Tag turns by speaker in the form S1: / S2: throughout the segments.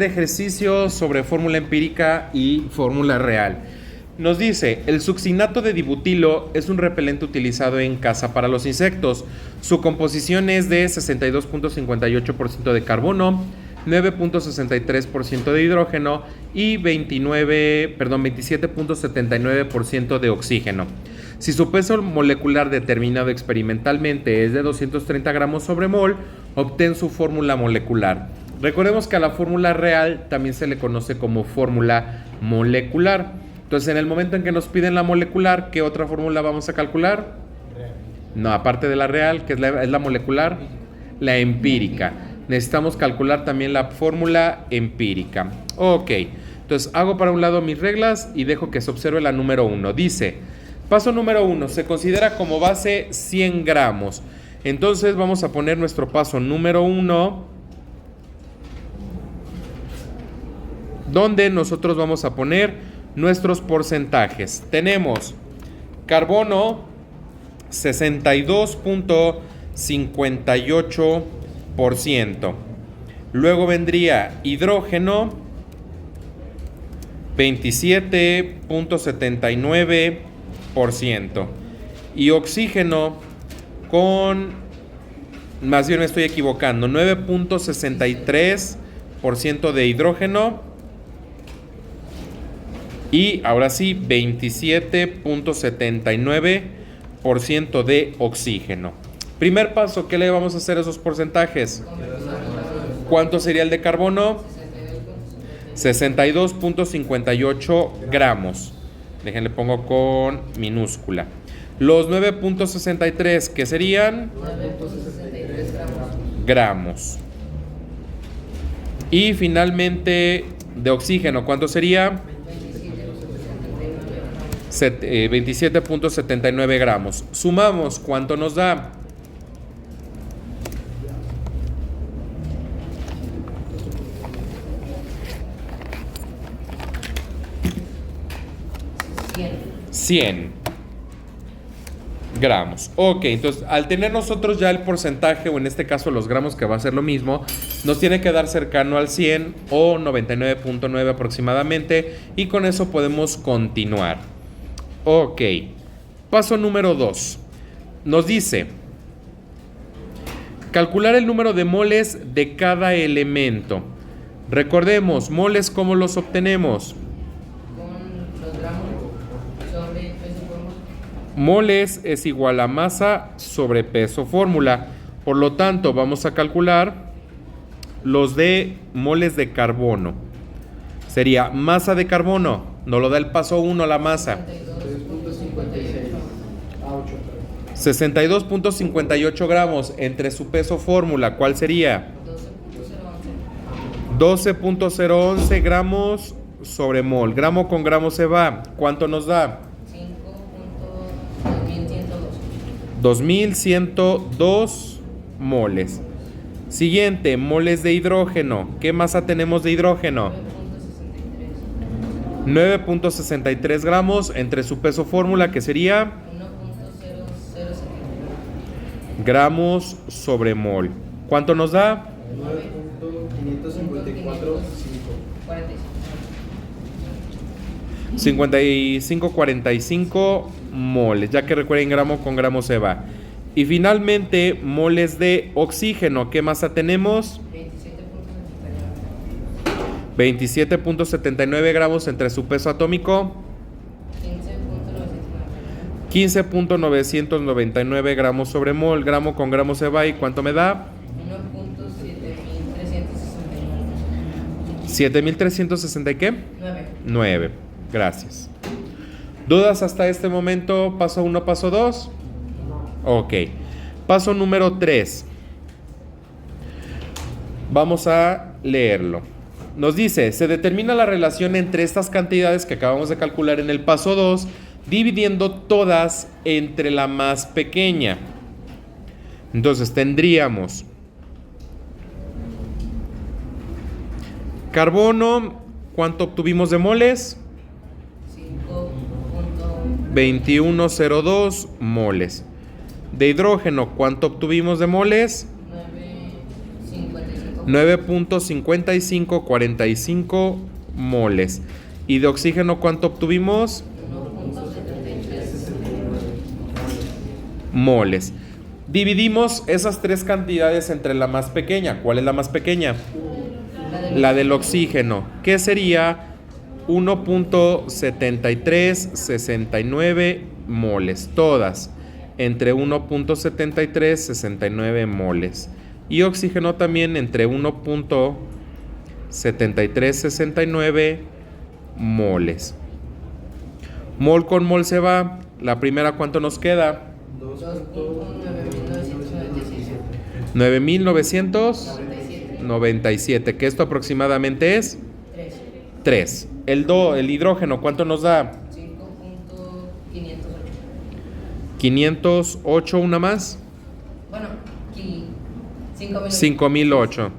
S1: Ejercicio sobre fórmula empírica y fórmula real. Nos dice, el succinato de dibutilo es un repelente utilizado en caza para los insectos. Su composición es de 62.58% de carbono, 9.63% de hidrógeno y 27.79% de oxígeno. Si su peso molecular determinado experimentalmente es de 230 gramos sobre mol, obtén su fórmula molecular. Recordemos que a la fórmula real también se le conoce como fórmula molecular. Entonces, en el momento en que nos piden la molecular, ¿qué otra fórmula vamos a calcular?
S2: Real.
S1: No, aparte de la real, que es la molecular, la empírica. Necesitamos calcular también la fórmula empírica. Ok, entonces hago para un lado mis reglas y dejo que se observe la número 1. Dice, paso número 1, se considera como base 100 gramos. Entonces vamos a poner nuestro paso número 1, donde nosotros vamos a poner nuestros porcentajes. Tenemos carbono 62.58%. Luego vendría hidrógeno 27.79% y oxígeno más bien me estoy equivocando, 9.63% de hidrógeno. Y ahora sí, 27.79% de oxígeno. Primer paso, ¿qué le vamos a hacer a esos porcentajes? ¿Cuánto sería el de carbono? 62.58 gramos. Déjenle pongo con minúscula. Los 9.63, ¿qué serían? 9.63 gramos. Y finalmente, de oxígeno, ¿cuánto sería? 27.79 gramos. Sumamos, ¿cuánto nos da? $100 gramos. Ok, entonces al tener nosotros ya el porcentaje, o en este caso los gramos, que va a ser lo mismo, nos tiene que dar cercano al 100 o 99.9 aproximadamente, y con eso podemos continuar. Ok, paso número 2. Nos dice calcular el número de moles de cada elemento. Recordemos, moles, ¿cómo los obtenemos?
S2: Con los gramos sobre peso fórmula.
S1: Moles es igual a masa sobre peso fórmula. Por lo tanto, vamos a calcular los de moles de carbono. Sería masa de carbono. Nos lo da el paso 1 la masa. 62.58 gramos entre su peso fórmula. ¿Cuál sería? 12.011 gramos sobre mol. Gramo con gramo se va. ¿Cuánto nos da? 2102 moles. Siguiente, moles de hidrógeno. ¿Qué masa tenemos de hidrógeno? 9.63 gramos entre su peso fórmula, que sería 1.007 gramos sobre mol. ¿Cuánto nos da? 55.45 moles, ya que recuerden, gramo con gramo se va. Y finalmente, moles de oxígeno. ¿Qué masa tenemos? 27.79 gramos entre su peso atómico. 15.999 gramos sobre mol. Gramo con gramo se va. ¿Y cuánto me da? 7.360 ¿y qué? 9. Gracias. ¿Dudas hasta este momento? ¿Paso 1, paso 2? Ok. Paso número 3. Vamos a leerlo. Nos dice, se determina la relación entre estas cantidades que acabamos de calcular en el paso 2, dividiendo todas entre la más pequeña. Entonces tendríamos carbono, ¿cuánto obtuvimos de moles? 2102 moles. De hidrógeno, ¿cuánto obtuvimos de moles?
S2: 9.55
S1: 9.5545 moles. ¿Y de oxígeno cuánto obtuvimos?
S2: 1.73.
S1: Moles. Dividimos esas tres cantidades entre la más pequeña. ¿Cuál es la más pequeña? La del oxígeno, que sería 1.7369 moles. Todas entre 1.7369 moles. Y oxígeno también entre 1.7369 moles. Mol con mol se va. La primera, ¿cuánto nos queda? 9.997, que esto aproximadamente es 3. El hidrógeno, ¿cuánto nos da?
S2: 5.508.
S1: 508, una más.
S2: Bueno, 5.000.
S1: 5008.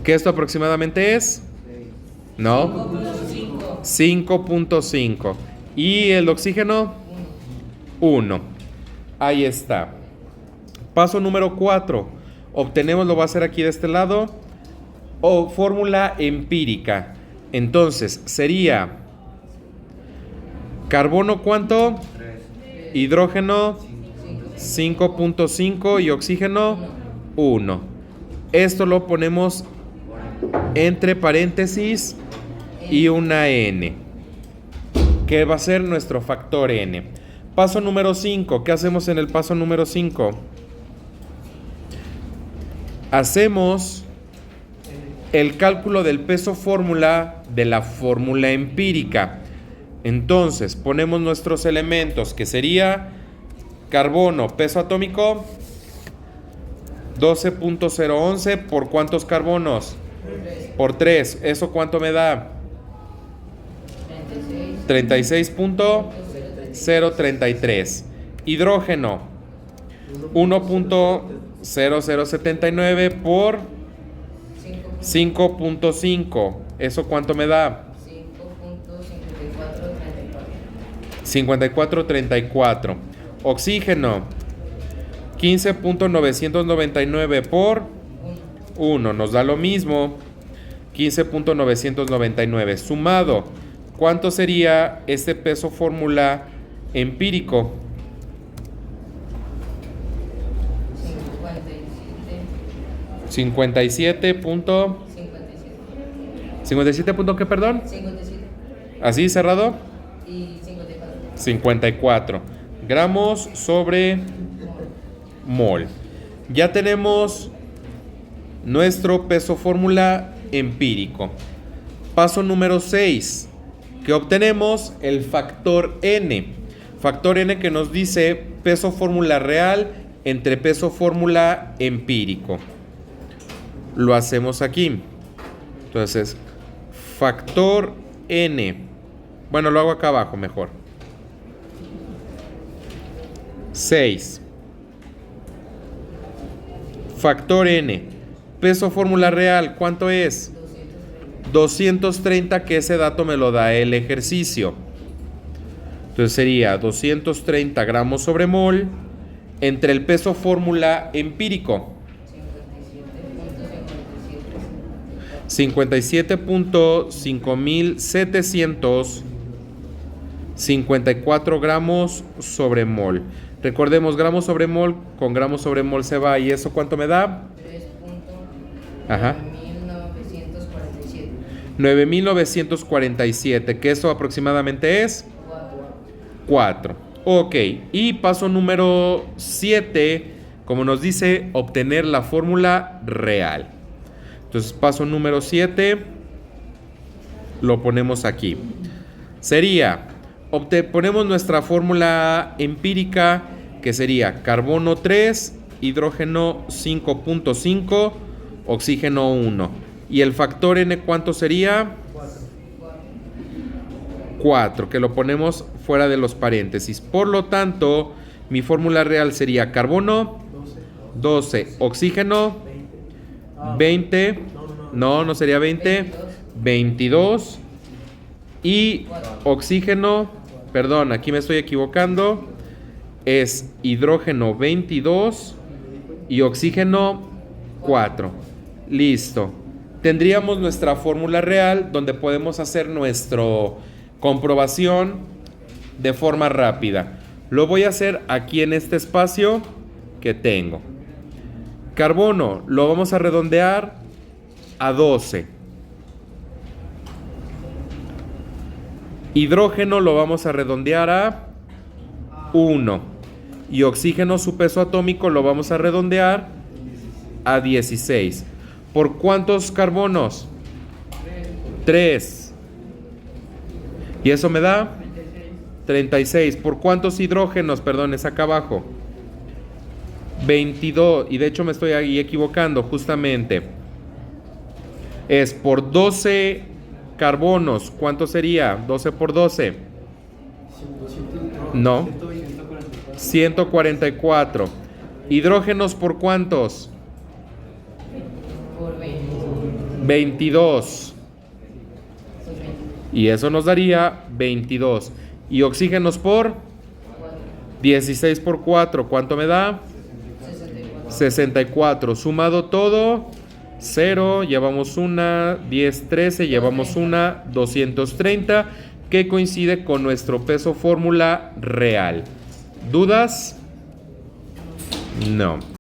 S1: ¿Qué esto aproximadamente es? No. 5.5. ¿Y el oxígeno? 1. Ahí está. Paso número 4. Obtenemos, lo voy a hacer aquí de este lado, fórmula empírica. Entonces, sería carbono, ¿cuánto?
S3: 3.
S1: Hidrógeno, 5.5 y oxígeno, 1. Esto lo ponemos entre paréntesis y una N, que va a ser nuestro factor N. Paso número 5. ¿Qué hacemos en el paso número 5? Hacemos el cálculo del peso fórmula de la fórmula empírica. Entonces, ponemos nuestros elementos, que sería carbono, peso atómico, 12.011 por ¿cuántos carbonos? Por 3. ¿Eso cuánto me da? 36.0033. Hidrógeno, 1.0079 por 5.5. ¿Eso cuánto me da? 54.34. Oxígeno, 15.999 por 1. Nos da lo mismo. 15.999. Sumado, ¿cuánto sería este peso fórmula empírico? 57. 57 punto, ¿qué, perdón?
S2: 57
S1: ¿Así cerrado?
S2: y 54.
S1: 54 gramos sobre mol. Ya tenemos nuestro peso fórmula empírico. Paso número 6. Que obtenemos el factor N. Factor N que nos dice peso fórmula real entre peso fórmula empírico. Lo hacemos aquí. Entonces, factor N. Bueno, lo hago acá abajo mejor. 6. Factor N. Peso fórmula real, ¿cuánto es? 230, que ese dato me lo da el ejercicio. Entonces sería 230 gramos sobre mol entre el peso fórmula empírico. 57.5754 gramos sobre mol. Recordemos, gramos sobre mol con gramos sobre mol se va. ¿Y eso cuánto me da?
S2: 3.947.
S1: 9.947, que eso aproximadamente es 4. Ok, y paso número 7, como nos dice, obtener la fórmula real. Entonces, paso número 7, lo ponemos aquí. Sería, ponemos nuestra fórmula empírica, que sería carbono 3, hidrógeno 5.5, oxígeno 1. ¿Y el factor N cuánto sería? 4, que lo ponemos fuera de los paréntesis. Por lo tanto, mi fórmula real sería carbono 12, oxígeno 20, no sería 20, 22 y oxígeno, perdón, aquí me estoy equivocando, es hidrógeno 22 y oxígeno 4. Listo. Tendríamos nuestra fórmula real donde podemos hacer nuestra comprobación de forma rápida. Lo voy a hacer aquí en este espacio que tengo. Carbono lo vamos a redondear a 12. Hidrógeno lo vamos a redondear a 1. Y oxígeno, su peso atómico, lo vamos a redondear a 16. ¿Por cuántos carbonos? 3. Y eso me da 36. ¿Por cuántos hidrógenos? Perdón, es acá abajo. 22. Y de hecho me estoy ahí equivocando justamente. Es por 12 carbonos. ¿Cuánto sería? 12 por 12. No. 144. ¿Hidrógenos por cuántos?
S2: Por 20.
S1: 22. Y eso nos daría 22. ¿Y oxígenos por?
S2: 4.
S1: 16 por 4. ¿Cuánto me da?
S2: 64.
S1: 64. Sumado todo, 0. Llevamos una, 10, 13. Llevamos una, 230. Que coincide con nuestro peso fórmula real. ¿Dudas? No.